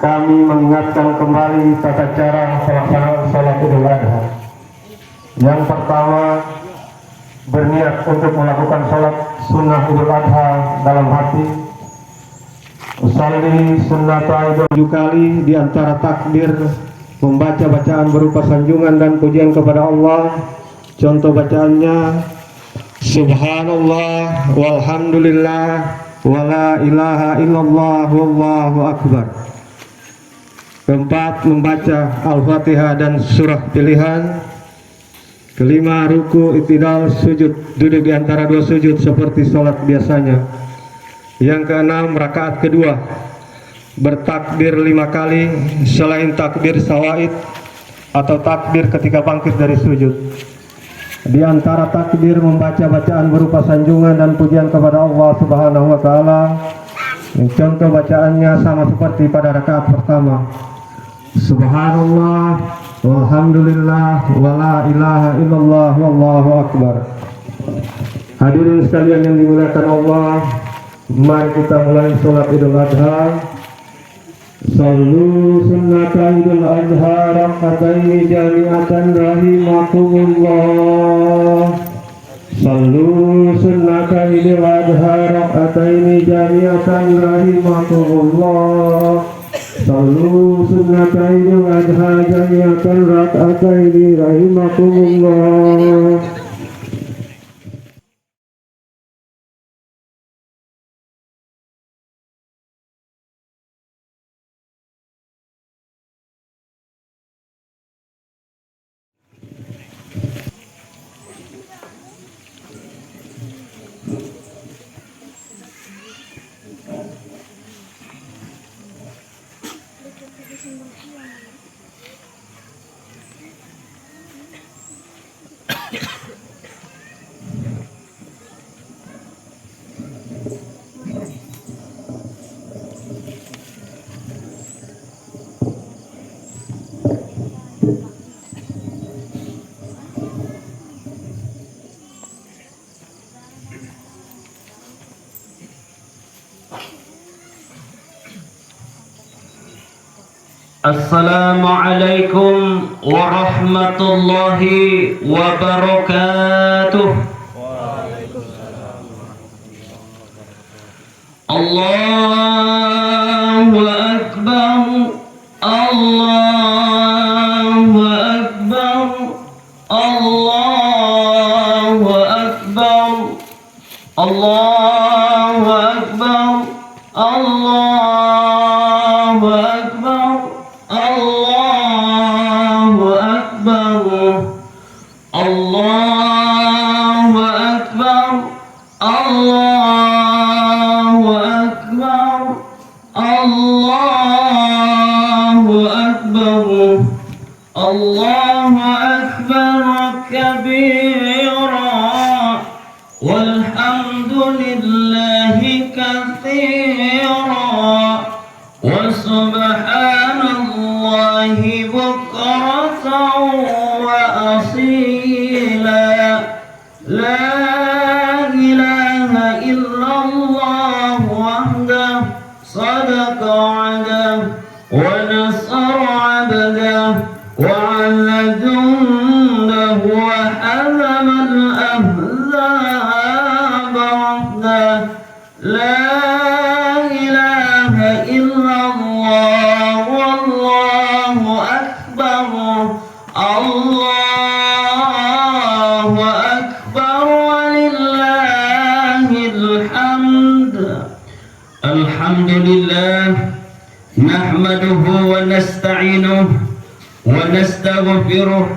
kami mengingatkan kembali tata cara pelaksanaan sholat Idul Adha. Yang pertama, berniat untuk melakukan sholat sunnah Idul Adha dalam hati. Usalli sunnata Idul 7 kali di antara takbir membaca bacaan berupa sanjungan dan pujian kepada Allah. Contoh bacaannya Subhanallah walhamdulillah wala ilaha illallah wallahu akbar. Keempat, membaca Al-Fatihah dan surah pilihan. Kelima, ruku, i'tidal, sujud, duduk di antara dua sujud seperti sholat biasanya. Yang keenam, rakaat kedua bertakbir 5 kali selain takbir sawaid atau takbir ketika bangkit dari sujud. Di antara takbir membaca bacaan berupa sanjungan dan pujian kepada Allah Subhanahu wa taala. Contoh bacaannya sama seperti pada rakaat pertama. Subhanallah walhamdulillah wala ilaha illallah wallahu akbar. Hadirin sekalian yang dimuliakan Allah, mari kita mulai sholat Idul Adha. Sallu sunnata Idul Adha rakataini jami'atan rahimakumullah. Sallu sunnata Idul Adha rakataini jami'atan rahimakumullah. Sallu sunnata Idul Adha jami'atan rakataini rahimakumullah. Assalamualaikum warahmatullahi wabarakatuh. Allahu akbar, Allahu akbar, Allahu akbar, Allahu akbar, Allahu akbar. Allahu akbar, Allahu akbar, Allahu akbar, Allahu akbar, Allahu akbar kabira, walhamdulillahi katsira, wa subhanallahi bukratan wa asila. La ilaha illallah wahdah sadaqa wa'dah wa nasara 'abdah wa 'ala jundahu wa hazama al-ahzaba wahdah. La ilaha illallah wallahu akbar. Allahu akbar walillahil hamd. Alhamdulillah nahmaduhu wa nasta'inuhu wa nastaghfiruh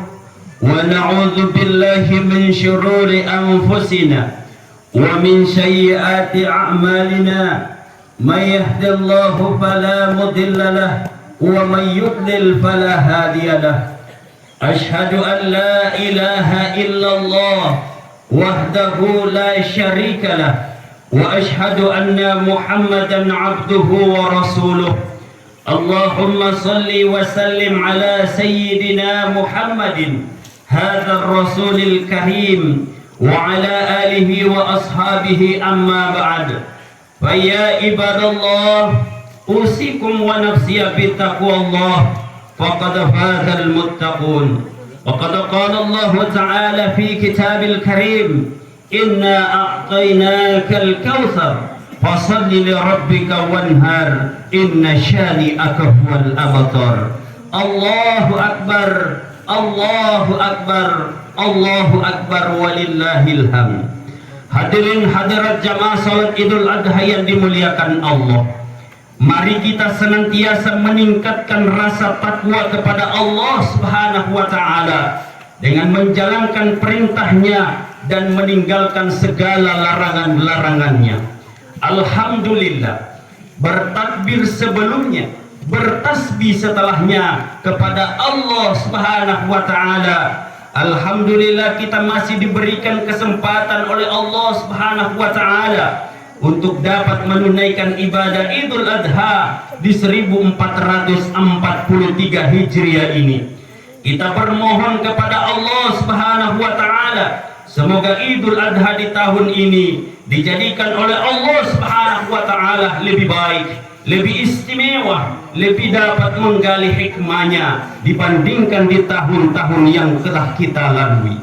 wa na'udzu billahi min shururi anfusina wa min sayyiati a'malina. Man yahdihillahu fala mudilla lahu wa man yudlil fala hadiya lahu. Ashhadu an la ilaha illallah wahdahu la syarika lahu wa ashhadu anna Muhammadan abduhu wa rasuluh. Allahumma salli wa sallim ala sayyidina Muhammadin hadzal rasulil karim wa ala alihi wa ashabihi amma ba'd. Fa ya ibadallah أوصيكم ونفسي بتقوى الله فقد فاز المتقون. وقد قال الله تعالى في كتاب الكريم إنا أعطيناك الكوثر فصل لربك وانهر إن شانئك هو الأبتر. الله أكبر الله أكبر الله أكبر walillahil hamd. Hadirin hadirat jamaah salat Idul Adha yang dimuliakan Allah, mari kita senantiasa meningkatkan rasa takwa kepada Allah Subhanahu wa taala dengan menjalankan perintahnya dan meninggalkan segala larangan-larangannya. Alhamdulillah, bertakbir sebelumnya, bertasbih setelahnya kepada Allah Subhanahu wa taala. Alhamdulillah kita masih diberikan kesempatan oleh Allah Subhanahu wa taala untuk dapat menunaikan ibadah Idul Adha di 1443 Hijriah ini. Kita bermohon kepada Allah Subhanahu wa taala semoga Idul Adha di tahun ini dijadikan oleh Allah Subhanahu wa taala lebih baik, lebih istimewa, lebih dapat menggali hikmahnya dibandingkan di tahun-tahun yang telah kita lalui.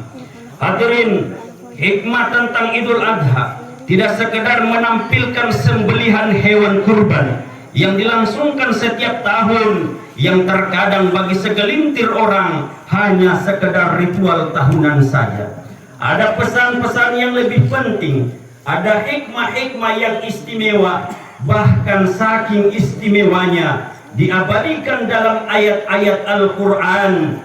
Hadirin, hikmah tentang Idul Adha tidak sekedar menampilkan sembelihan hewan kurban yang dilangsungkan setiap tahun, yang terkadang bagi segelintir orang hanya sekedar ritual tahunan saja. Ada pesan-pesan yang lebih penting, ada hikmah-hikmah yang istimewa, bahkan saking istimewanya diabadikan dalam ayat-ayat Al-Quran.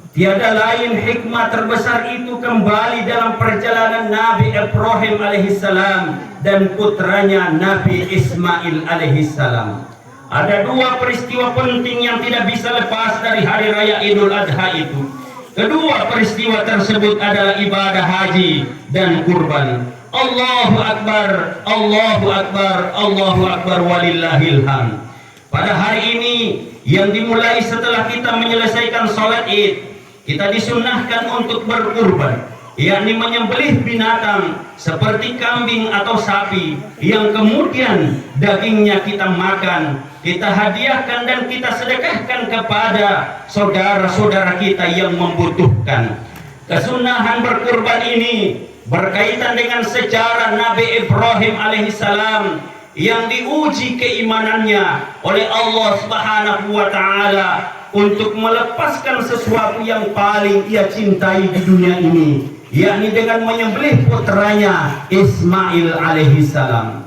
Tiada lain hikmah terbesar itu kembali dalam perjalanan Nabi Ibrahim alaihissalam dan putranya Nabi Ismail alaihissalam. Ada dua peristiwa penting yang tidak bisa lepas dari hari raya Idul Adha itu. Kedua peristiwa tersebut adalah ibadah haji dan kurban. Allahu Akbar, Allahu Akbar, Allahu Akbar walillahil hamd. Pada hari ini yang dimulai setelah kita menyelesaikan sholat Id, kita disunnahkan untuk berkurban, yakni menyembelih binatang seperti kambing atau sapi yang kemudian dagingnya kita makan, kita hadiahkan dan kita sedekahkan kepada saudara-saudara kita yang membutuhkan. Kesunahan berkurban ini berkaitan dengan sejarah Nabi Ibrahim alaihissalam yang diuji keimanannya oleh Allah Subhanahu wa taala untuk melepaskan sesuatu yang paling ia cintai di dunia ini, yakni dengan menyembelih putranya Ismail alaihissalam.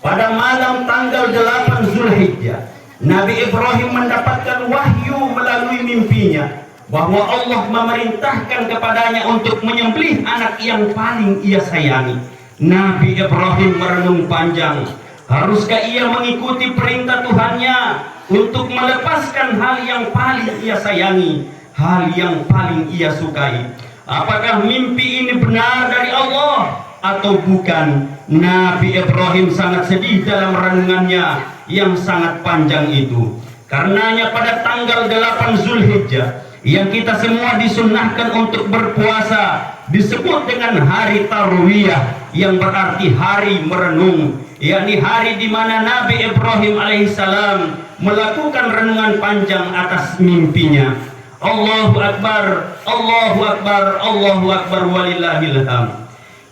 Pada malam tanggal 8 Zulhijjah, Nabi Ibrahim mendapatkan wahyu melalui mimpinya bahwa Allah memerintahkan kepadanya untuk menyembelih anak yang paling ia sayangi. Nabi Ibrahim merenung panjang, haruskah ia mengikuti perintah Tuhannya untuk melepaskan hal yang paling ia sayangi, hal yang paling ia sukai? Apakah mimpi ini benar dari Allah atau bukan? Nabi Ibrahim sangat sedih dalam renungannya yang sangat panjang itu. Karenanya pada tanggal 8 Zulhijjah yang kita semua disunnahkan untuk berpuasa disebut dengan hari Tarwiyah, yang berarti hari merenung, yakni hari di mana Nabi Ibrahim alaihissalam melakukan renungan panjang atas mimpinya. Allahu Akbar, Allahu Akbar, Allahu Akbar walillahil hamd.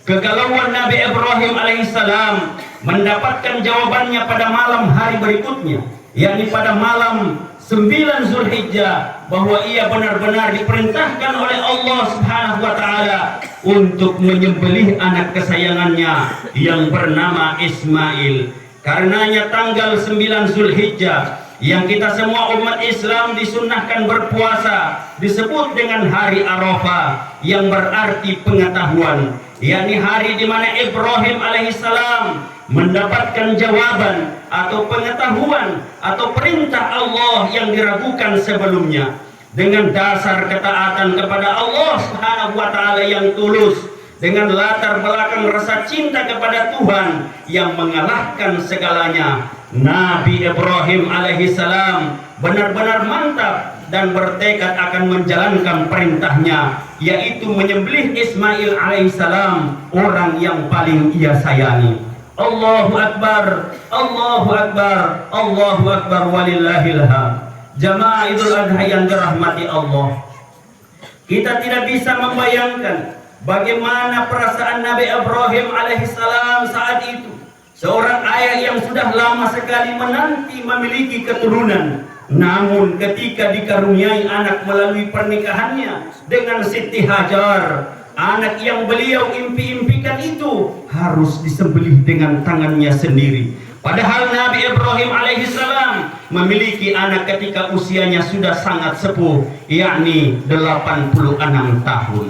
Kegalauan Nabi Ibrahim alaihissalam mendapatkan jawabannya pada malam hari berikutnya, yakni pada malam 9 Zulhijjah, bahwa ia benar-benar diperintahkan oleh Allah Subhanahu wa taala untuk menyembelih anak kesayangannya yang bernama Ismail. Karenanya tanggal 9 Zulhijjah yang kita semua umat Islam disunnahkan berpuasa disebut dengan hari Arafah, yang berarti pengetahuan, yakni hari di mana Ibrahim alaihissalam mendapatkan jawaban atau pengetahuan atau perintah Allah yang diragukan sebelumnya. Dengan dasar ketaatan kepada Allah Subhanahu wa taala yang tulus, dengan latar belakang rasa cinta kepada Tuhan yang mengalahkan segalanya, Nabi Ibrahim alaihissalam benar-benar mantap dan bertekad akan menjalankan perintahnya, yaitu menyembelih Ismail alaihissalam, orang yang paling ia sayangi. Allahu Akbar, Allahu Akbar, Allahu Akbar, walillahil hamd. Jamaah Idul Adha yang dirahmati Allah, kita tidak bisa membayangkan bagaimana perasaan Nabi Ibrahim alaihissalam saat itu. Seorang ayah yang sudah lama sekali menanti memiliki keturunan, namun ketika dikaruniai anak melalui pernikahannya dengan Siti Hajar, anak yang beliau impi-impikan itu harus disembelih dengan tangannya sendiri. Padahal Nabi Ibrahim alaihissalam memiliki anak ketika usianya sudah sangat sepuh, yakni 86 tahun.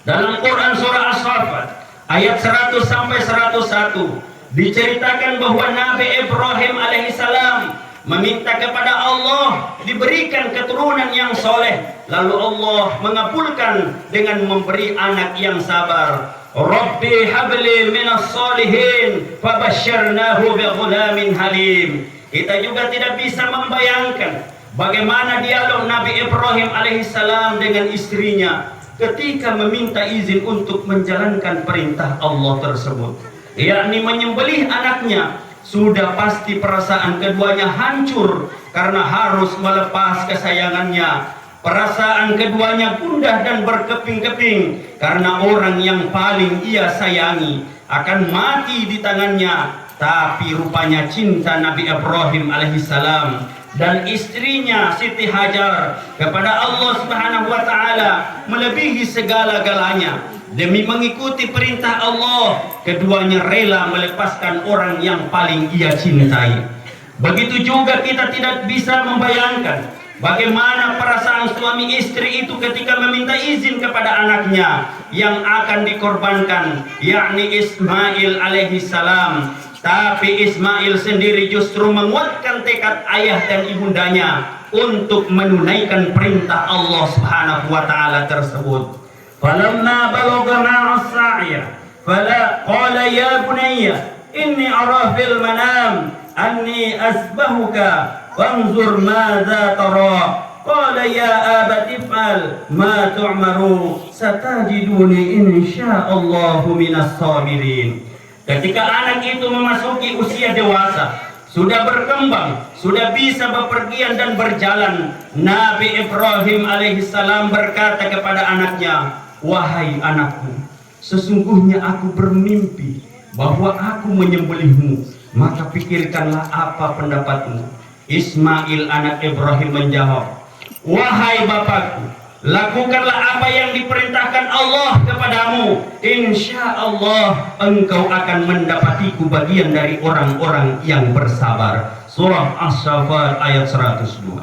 Dalam Quran surah As-Saffat ayat 100 sampai 101 diceritakan bahwa Nabi Ibrahim alaihissalam meminta kepada Allah diberikan keturunan yang soleh, lalu Allah mengabulkan dengan memberi anak yang sabar. Rabbi habli minas solihin fabasyarnahu bighulamin halim. Kita juga tidak bisa membayangkan bagaimana dialog Nabi Ibrahim alaihissalam dengan istrinya ketika meminta izin untuk menjalankan perintah Allah tersebut, yakni menyembelih anaknya. Sudah pasti perasaan keduanya hancur karena harus melepas kesayangannya. Perasaan keduanya gundah dan berkeping-keping karena orang yang paling ia sayangi akan mati di tangannya. Tapi rupanya cinta Nabi Ibrahim alaihissalam dan istrinya Siti Hajar kepada Allah Subhanahu wa taala melebihi segala-galanya. Demi mengikuti perintah Allah, keduanya rela melepaskan orang yang paling ia cintai. Begitu juga kita tidak bisa membayangkan bagaimana perasaan suami istri itu ketika meminta izin kepada anaknya yang akan dikorbankan, yakni Ismail alaihissalam. Tapi Ismail sendiri justru menguatkan tekad ayah dan ibundanya untuk menunaikan perintah Allah Subhanahu wa taala tersebut. Falamma balagha ma'a as-sa'ya fala qala ya bunayya inni ara fil manam anni asbahuka fanzur madza tara. Qala ya abati if'al ma tu'maru satajiduni insyaallahu minas sabirin. Ketika anak itu memasuki usia dewasa, sudah berkembang, sudah bisa bepergian dan berjalan, Nabi Ibrahim alaihissalam berkata kepada anaknya, wahai anakku, sesungguhnya aku bermimpi bahwa aku menyembelihmu, maka pikirkanlah apa pendapatmu. Ismail anak Ibrahim menjawab, wahai bapakku, lakukanlah apa yang diperintahkan Allah kepadamu. Insya Allah engkau akan mendapatiku bagian dari orang-orang yang bersabar. Surah As-Saffat ayat 102.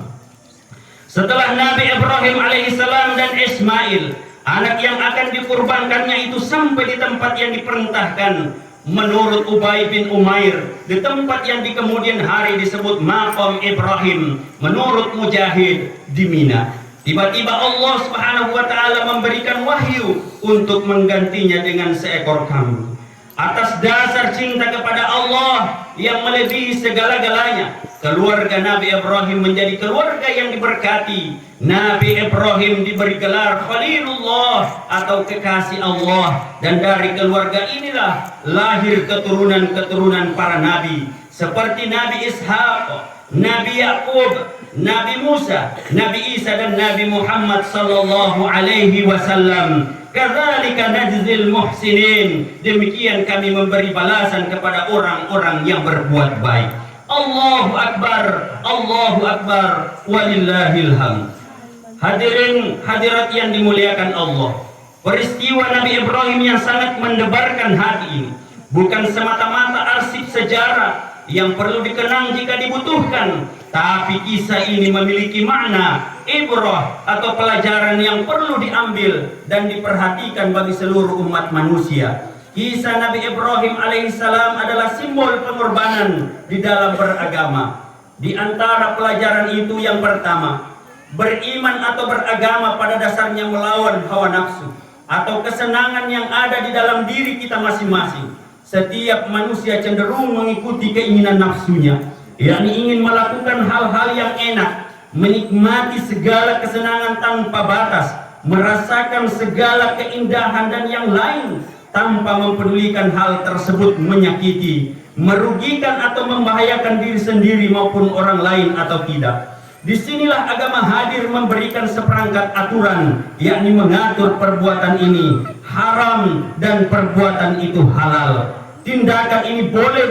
Setelah Nabi Ibrahim alaihissalam dan Ismail, anak yang akan dikurbankannya itu sampai di tempat yang diperintahkan, menurut Ubay bin Umair, di tempat yang di kemudian hari disebut Maqam Ibrahim, menurut Mujahid di Mina. Tiba-tiba Allah Subhanahu wa taala memberikan wahyu untuk menggantinya dengan seekor kambing. Atas dasar cinta kepada Allah yang melebihi segala-galanya, keluarga Nabi Ibrahim menjadi keluarga yang diberkati. Nabi Ibrahim diberi gelar Khalilullah atau kekasih Allah, dan dari keluarga inilah lahir keturunan-keturunan para nabi seperti Nabi Ishaq, Nabi Yakub, Nabi Musa, Nabi Isa, dan Nabi Muhammad sallallahu alaihi wasallam. Kadzalika najzil muhsinin. Demikian kami memberi balasan kepada orang-orang yang berbuat baik. Allahu Akbar, Allahu Akbar, walillahil hamd. Hadirin hadirat yang dimuliakan Allah, peristiwa Nabi Ibrahim yang sangat mendebarkan hati ini bukan semata-mata arsip sejarah yang perlu dikenang jika dibutuhkan, tapi kisah ini memiliki makna ibrah atau pelajaran yang perlu diambil dan diperhatikan bagi seluruh umat manusia. Kisah Nabi Ibrahim alaihissalam adalah simbol pengorbanan di dalam beragama. Di antara pelajaran itu yang pertama, beriman atau beragama pada dasarnya melawan hawa nafsu atau kesenangan yang ada di dalam diri kita masing-masing. Setiap manusia cenderung mengikuti keinginan nafsunya, yakni ingin melakukan hal-hal yang enak, menikmati segala kesenangan tanpa batas, merasakan segala keindahan dan yang lain. tanpa mempedulikan hal tersebut menyakiti, merugikan atau membahayakan diri sendiri maupun orang lain atau tidak. Disinilah agama hadir memberikan seperangkat aturan, yakni mengatur perbuatan ini haram dan perbuatan itu halal. Tindakan ini boleh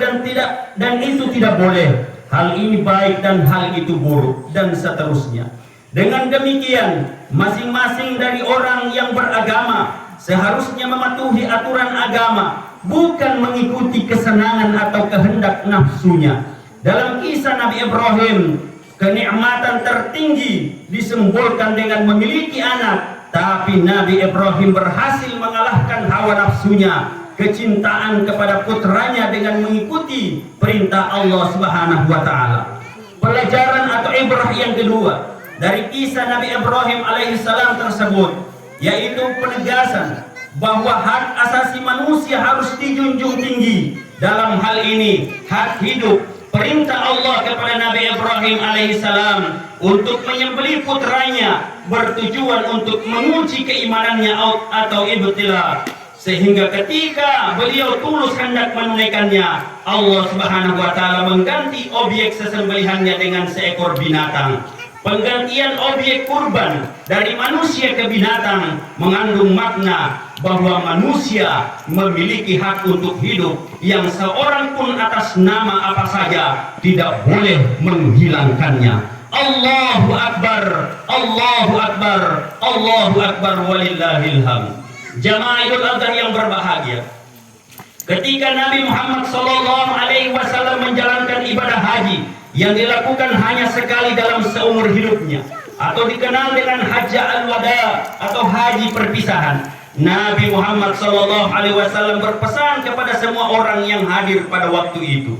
dan itu tidak boleh. Hal ini baik dan hal itu buruk, dan seterusnya. Dengan demikian, masing-masing dari orang yang beragama seharusnya mematuhi aturan agama, bukan mengikuti kesenangan atau kehendak nafsunya. Dalam kisah Nabi Ibrahim, kenikmatan tertinggi disembolkan dengan memiliki anak, tapi Nabi Ibrahim berhasil mengalahkan hawa nafsunya, kecintaan kepada putranya dengan mengikuti perintah Allah Subhanahu wa taala. Pelajaran atau ibrah yang kedua dari kisah Nabi Ibrahim alaihissalam tersebut, yaitu penegasan bahwa hak asasi manusia harus dijunjung tinggi. Dalam hal ini hak hidup, perintah Allah kepada Nabi Ibrahim alaihissalam untuk menyembelih putranya bertujuan untuk menguji keimanannya atau ibtila, sehingga ketika beliau tulus hendak menunaikannya, Allah Subhanahu wa taala mengganti objek sesembelihannya dengan seekor binatang. Penggantian objek kurban dari manusia ke binatang mengandung makna bahwa manusia memiliki hak untuk hidup yang seorang pun atas nama apa saja tidak boleh menghilangkannya. Allahu Akbar, Allahu Akbar, Allahu Akbar, walillahil hamd. Jamaah Idul Adha yang berbahagia, ketika Nabi Muhammad SAW menjalankan ibadah haji yang dilakukan hanya sekali dalam seumur hidupnya, atau dikenal dengan Hajjah al-Wada atau haji perpisahan, Nabi Muhammad SAW berpesan kepada semua orang yang hadir pada waktu itu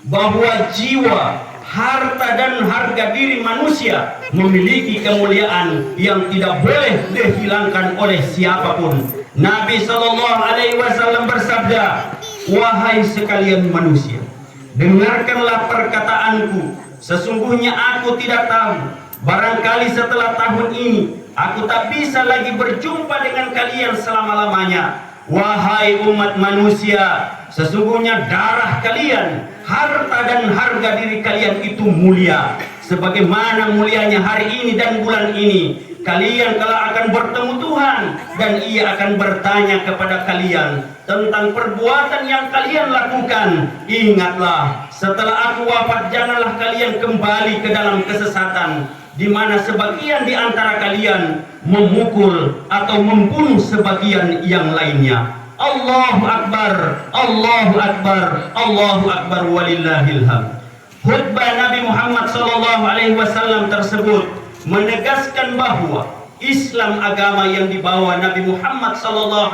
bahwa jiwa, harta dan harga diri manusia memiliki kemuliaan yang tidak boleh dihilangkan oleh siapapun. Nabi SAW bersabda, "Wahai sekalian manusia, dengarkanlah perkataanku. Sesungguhnya aku tidak tahu, barangkali setelah tahun ini aku tak bisa lagi berjumpa dengan kalian selama-lamanya. Wahai umat manusia, sesungguhnya darah kalian, harta dan harga diri kalian itu mulia. Sebagaimana mulianya hari ini dan bulan ini, kalian kelak akan bertemu Tuhan dan Ia akan bertanya kepada kalian tentang perbuatan yang kalian lakukan. Ingatlah, setelah aku wafat janganlah kalian kembali ke dalam kesesatan, di mana sebagian di antara kalian memukul atau membunuh sebagian yang lainnya." Allahu Akbar, Allahu Akbar, Allahu Akbar, walillahil hamd. Khutbah Nabi Muhammad SAW tersebut menegaskan bahwa Islam, agama yang dibawa Nabi Muhammad SAW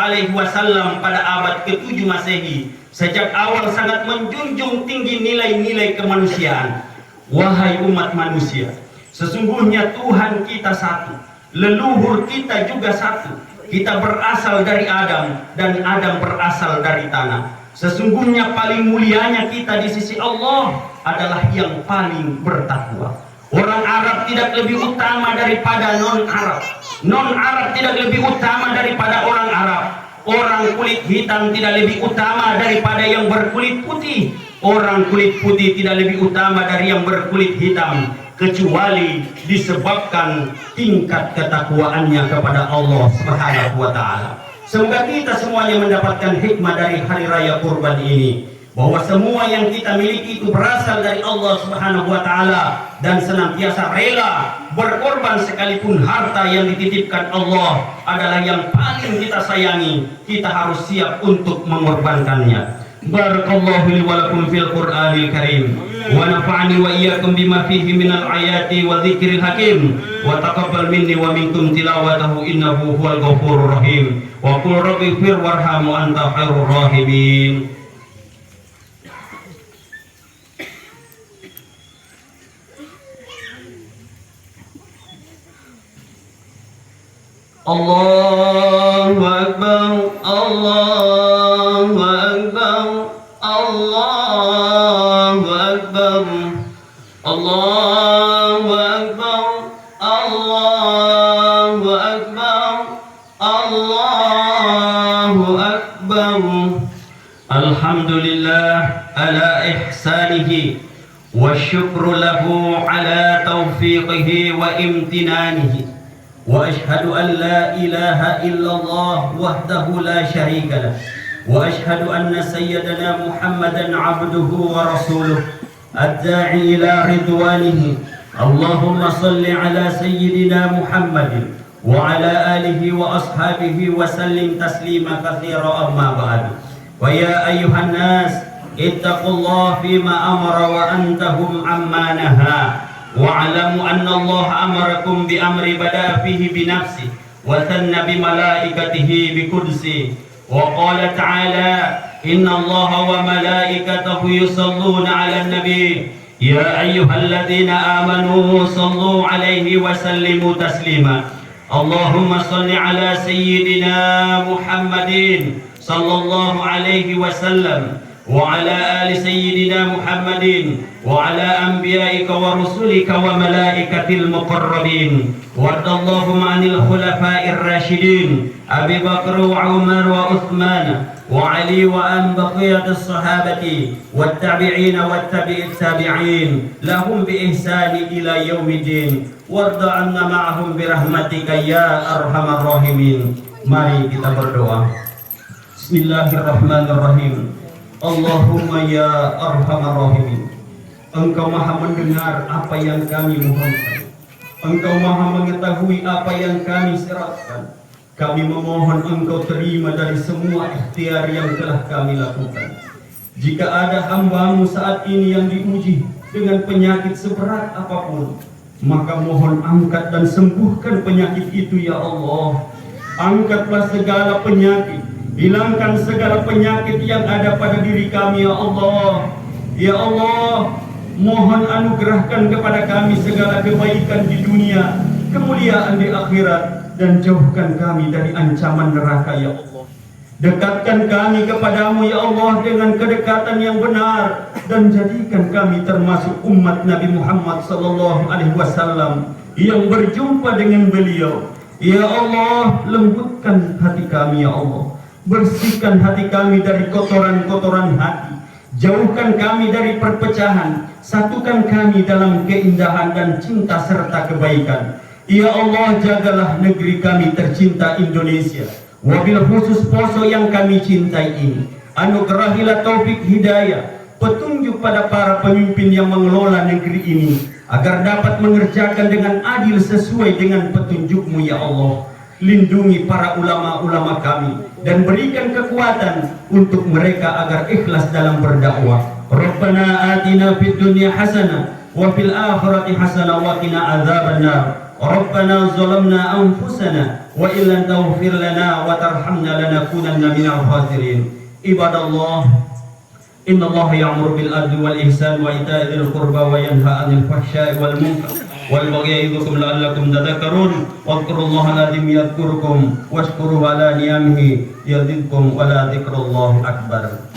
pada abad ke-7 Masehi, sejak awal sangat menjunjung tinggi nilai-nilai kemanusiaan. Wahai umat manusia, sesungguhnya Tuhan kita satu, leluhur kita juga satu. Kita berasal dari Adam dan Adam berasal dari tanah. Sesungguhnya paling mulianya kita di sisi Allah adalah yang paling bertakwa. Orang Arab tidak lebih utama daripada non-Arab. Non-Arab tidak lebih utama daripada orang Arab. Orang kulit hitam tidak lebih utama daripada yang berkulit putih. Orang kulit putih tidak lebih utama dari yang berkulit hitam, kecuali disebabkan tingkat ketakwaannya kepada Allah Subhanahu wa taala. Semoga kita semuanya mendapatkan hikmah dari hari raya kurban ini, bahwa semua yang kita miliki itu berasal dari Allah Subhanahu wa taala, dan senantiasa rela berkorban sekalipun harta yang dititipkan Allah adalah yang paling kita sayangi. Kita harus siap untuk mengorbankannya. Barakallahu li wa lakum fil Qur'anil Karim, wa nafa'ani wa iyyakum bima fihi minal ayati wa dzikril hakim, wa taqabbal minni wa minkum tilawatahu innahu huwal ghafurur rahim. Wa qul rabbighfir warham wa anta khairur rahimin. Allahu Akbar, Allahu Akbar, Allahu Akbar, Allahu Akbar, Allahu Akbar, Allahu Akbar. الحمد لله على إحسانه والشكر له على توفيقه وامتنانه وأشهد أن لا إله إلا الله وحده لا شريك له وأشهد أن سيدنا محمدا عبده ورسوله الداعي إلى رضوانه اللهم صل على سيدنا محمد وعلى آله وأصحابه وسلم تسليما كثيرا أما بعد ويا أيها الناس اتقوا الله فيما أمر وأنتهم عما نهى واعلموا أن الله أمركم بأمر بدأ فيه بنفسه وثنى بملائكته بقدسه وقال تعالى إن الله وملائكته يصلون على النبي يا أيها الذين آمنوا صلوا عليه وسلموا تسليما اللهم صل على سيدنا محمد صلى الله عليه وسلم وعلى آل سيدنا محمد وعلى أنبيائك ورسلك وملائكة المقربين وارض اللهم عن الخلفاء الراشدين أبي بكر وعمر وعثمان وعلي وعن بقية الصحابة والتابعين والتابع التابعين لهم بإحسان إلى يوم الدين وارض عنا معهم برحمتك يا أرحم الراحمين. Mari kita berdoa. Bismillahirrahmanirrahim. Allahumma ya arhamar rahimin, Engkau maha mendengar apa yang kami mohonkan, Engkau maha mengetahui apa yang kami serahkan. Kami memohon Engkau terima dari semua ikhtiar yang telah kami lakukan. Jika ada hamba-Mu saat ini yang diuji dengan penyakit seberat apapun, maka mohon angkat dan sembuhkan penyakit itu ya Allah. Angkatlah segala penyakit, hilangkan segala penyakit yang ada pada diri kami ya Allah. Ya Allah, mohon anugerahkan kepada kami segala kebaikan di dunia, kemuliaan di akhirat, dan jauhkan kami dari ancaman neraka ya Allah. Dekatkan kami kepadamu ya Allah dengan kedekatan yang benar, dan jadikan kami termasuk umat Nabi Muhammad SAW yang berjumpa dengan beliau. Ya Allah, lembutkan hati kami ya Allah. Bersihkan hati kami dari kotoran-kotoran hati. Jauhkan kami dari perpecahan. Satukan kami dalam keindahan dan cinta serta kebaikan. Ya Allah, jagalah negeri kami tercinta Indonesia. Wabil khusus poso yang kami cintai ini. Anugerahilah taufik hidayah, petunjuk pada para pemimpin yang mengelola negeri ini, agar dapat mengerjakan dengan adil sesuai dengan petunjuk-Mu ya Allah. Lindungi para ulama-ulama kami dan berikan kekuatan untuk mereka agar ikhlas dalam berdakwah. Rabbana atina fid dunya hasanah wa fil akhirati hasanah wa qina adzabannar. Rabbana zalamna anfusana wa illam taghfir lana wa tarhamna lanakunanna minal khasirin. Ibadallah, inna Allah ya'muru bil adli wal ihsan wa ita'i dzil qurba wa yanha 'anil fahsya'i wal munkar wal baghi ya'idukum la'allakum tadhakkarun. Wadhkurullaha al-'azim yadhkurkum washkuruhu 'ala ni'amihi yazidkum wa la dzikrullahi akbar.